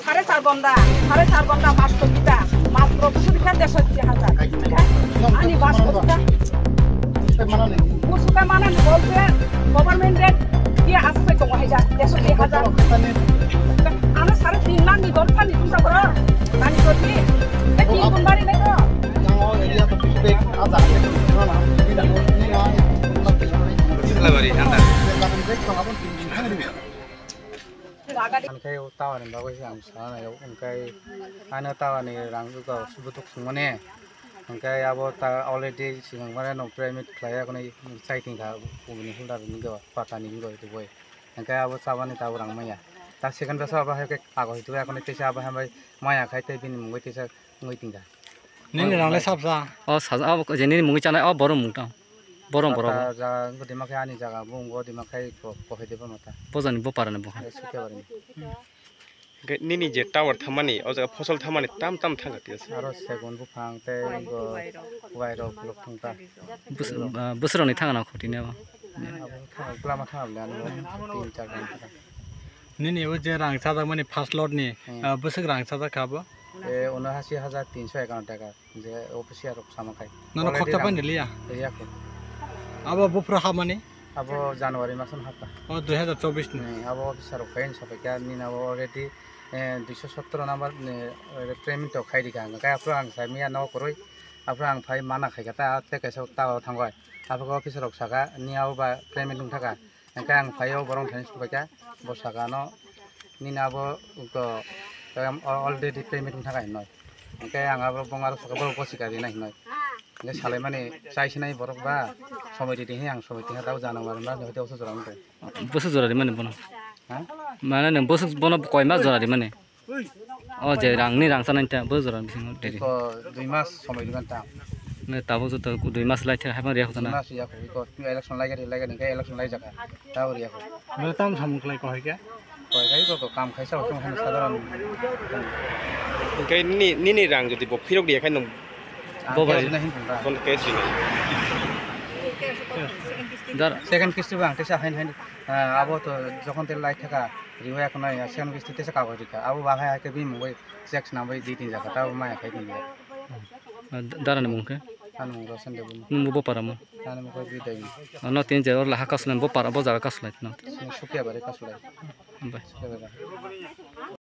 সাড়ে 4 ঘন্টা বাস্তবিকতা মাত্র সুবিধা 63,000 আমি বাস্তবিকতা মুসুকা মানান বলতে গভর্নমেন্টের কি আসছে তো হয়ে যা 63,000 আমি 3.5 লাখ নি দরকার নি চিন্তা করো পানি করবি এই কি কোন বাড়ি নাই তো Selawari anda. Angkai tawa ni bagus yang sana ya, angkai ane tawa ni rang juga sebutuk semua ni. Angkai abo ta already singang mana no private klaya kau ni exciting dah, ubin hulda ni juga patani juga itu boy. Angkai abo tawa ni tawa rang maya. Tak second besa apa hai ke agak itu ya kau ni tesa apa hai maya kai te bin mungkin tesa mungkin tinggal. Ni rang le sabza. Oh sabza oh jadi ni mungkin cana oh baru mungkin. Borong borong. Jaga gudi makai ani jaga bung gudi makai ko hede pa mata. Pojan bo parane bo. Suke bari. Nini je tower thamani, oja fosol thamani tam thangati ase. Aro segun bu phang te go wairo blok thangta. Busro ni thangana khotine ba. Plama thamla ni 3-4 घंटा. Ni wo je rang sada mani first lot ni busuk rang sada khabo. 79,351 টাকা যে official সামাখাই Nono khokta pan dilia. iya ko Abo bupra hamani. abo Januari mason hata Oh 2024 ni. abo officer কাইন সবে কা নি না already 217 number payment খাই দিকা গায় আপরা আং সাই মিয়া নাও করই আপরা আং ফাই মানা খাইকা তা তে কাইসা তা থাঙ্গয় আপরা অফিসার সাকা নিয়াও বা পেমেন্ট লুং থাকা গায় আং ফাইও বরং থাইন সবে কা বসাকা ন নি না abo তো already payment থাকাই নয় গায় আং আবার বঙ্গার সাকা বড় কসিকা দি নাই নয় যে সালে মানে চাইছিনাই বরক বা সময় দিতে হে আং সময় দিতে তাও জানো মারবা হয়তো ওসো জরাম দে Busu jorari mane bono. হ্যাঁ Mana nang busu bono koi mas jorari mane. Oh je rang ni rang sana nta busu jorari bising deri. তো 2 মাস সময় দিবেন তা Ne tabo so to 2 mas lai thak haban riya 2 hotana. মাস ইয়া কই তো election লাগে নকে election লাই জায়গা তাও রিয়া কই Mel tam samklai ko hai ke. কই গাই তো কাম খাইছা ওসম সাধারণ Angkai nini rang jodi bo phirok dia khai no Bobai. না Hinda kon case ni. Dar second কিস্তি বাং তেসা হাইন হাইন আবো তো যখন তেল লাই থাকা রিওয়া এখন সেকেন্ড কিস্তি তেসা কাগজ দিকা আবো বাহাই আকে বি মুই সেক্স নাম্বার 2-3 জায়গা তাও মায়া খাই দিন darane mungke. আনু রসন দেব Numu bo paramo. আনু কই বি দেবি No tin je or la hakas len bo para bo jaga kaslait no. Sukia বারে কাসলাই Bye. সুকিয়া বারে